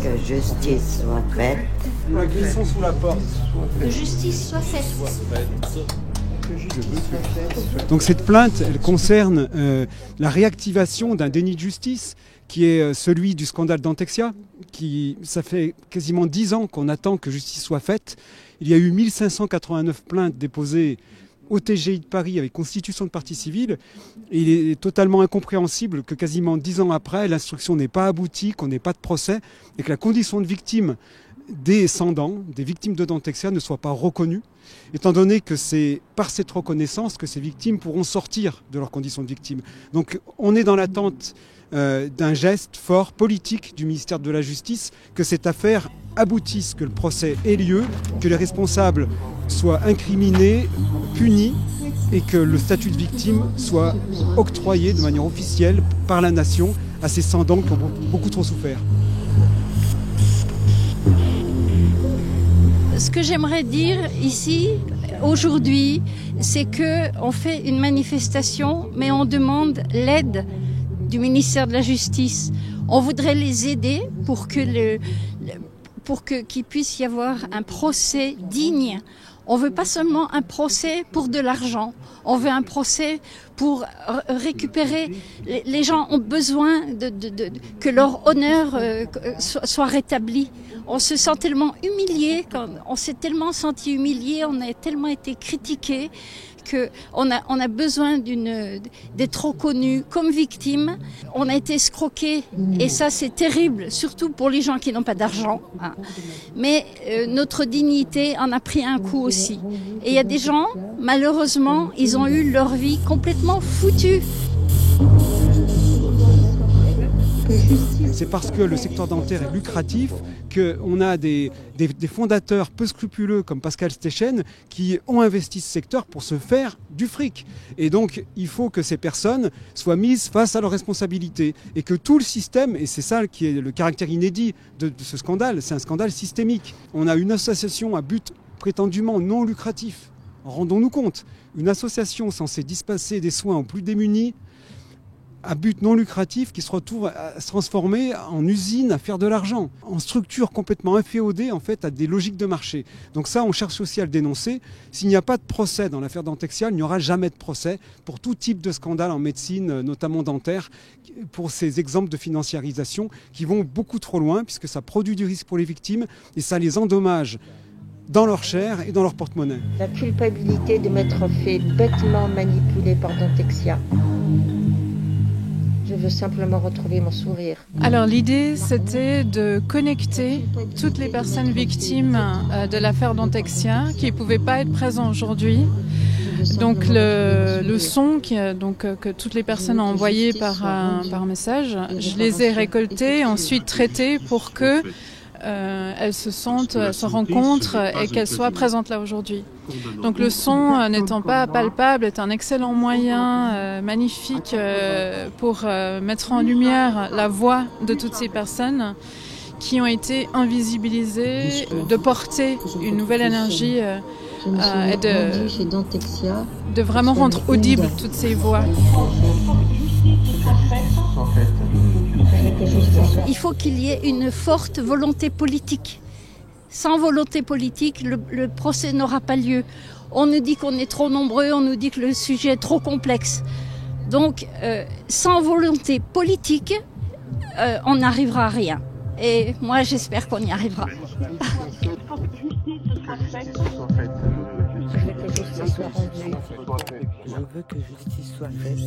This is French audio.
Que justice soit faite. Glissons sous la porte. Que justice soit faite. Donc cette plainte, elle concerne la réactivation d'un déni de justice qui est celui du scandale Dentexia. Ça fait quasiment 10 ans qu'on attend que justice soit faite. Il y a eu 1589 plaintes déposées au TGI de Paris avec constitution de partie civile. Et il est totalement incompréhensible que quasiment 10 ans après, l'instruction n'ait pas abouti, qu'on n'ait pas de procès et que la condition de victime des sans-dents, des victimes de Dentexia ne soit pas reconnue, étant donné que c'est par cette reconnaissance que ces victimes pourront sortir de leur condition de victime. Donc on est dans l'attente d'un geste fort politique du ministère de la Justice, que cette affaire aboutisse, que le procès ait lieu, que les responsables soient incriminés, punis et que le statut de victime soit octroyé de manière officielle par la nation à ces sans-dents qui ont beaucoup trop souffert. Ce que j'aimerais dire ici, aujourd'hui, c'est qu'on fait une manifestation, mais on demande l'aide du ministère de la Justice. On voudrait les aider pour qu'il puisse y avoir un procès digne. On veut pas seulement un procès pour de l'argent. On veut un procès pour récupérer. Les gens ont besoin que leur honneur soit rétabli. On se sent tellement humilié, on s'est tellement senti humilié, on a tellement été critiqué qu'on a besoin d'être reconnu comme victime. On a été escroqué et ça c'est terrible, surtout pour les gens qui n'ont pas d'argent. Mais notre dignité en a pris un coup aussi. Et il y a des gens, malheureusement, ils ont eu leur vie complètement foutue. C'est parce que le secteur dentaire est lucratif qu'on a des fondateurs peu scrupuleux comme Pascal Stechen qui ont investi ce secteur pour se faire du fric. Et donc il faut que ces personnes soient mises face à leurs responsabilités et que tout le système, et c'est ça qui est le caractère inédit de ce scandale, c'est un scandale systémique. On a une association à but prétendument non lucratif. Rendons-nous compte, une association censée dispenser des soins aux plus démunis à but non lucratif qui se retrouve à se transformer en usine à faire de l'argent, en structure complètement inféodée en fait à des logiques de marché. Donc ça, on cherche aussi à le dénoncer. S'il n'y a pas de procès dans l'affaire Dentexia, il n'y aura jamais de procès pour tout type de scandale en médecine, notamment dentaire, pour ces exemples de financiarisation qui vont beaucoup trop loin puisque ça produit du risque pour les victimes et ça les endommage dans leur chair et dans leur porte-monnaie. La culpabilité de m'être fait bêtement manipuler par Dentexia. Je veux simplement retrouver mon sourire. Alors l'idée, c'était de connecter toutes les personnes victimes de l'affaire Dentexia qui ne pouvaient pas être présentes aujourd'hui. Donc le son que toutes les personnes ont envoyé par message, je les ai récoltés, ensuite traités pour que elles se rencontrent et qu'elles soient présentes là aujourd'hui. Donc le son, n'étant pas palpable, est un excellent moyen magnifique pour mettre en lumière la voix de toutes ces personnes qui ont été invisibilisées, de porter une nouvelle énergie et de vraiment rendre audibles toutes ces voix. Il faut qu'il y ait une forte volonté politique. Sans volonté politique, le procès n'aura pas lieu. On nous dit qu'on est trop nombreux, on nous dit que le sujet est trop complexe. Donc, sans volonté politique, on n'arrivera à rien. Et moi, j'espère qu'on y arrivera. Je veux que justice soit faite.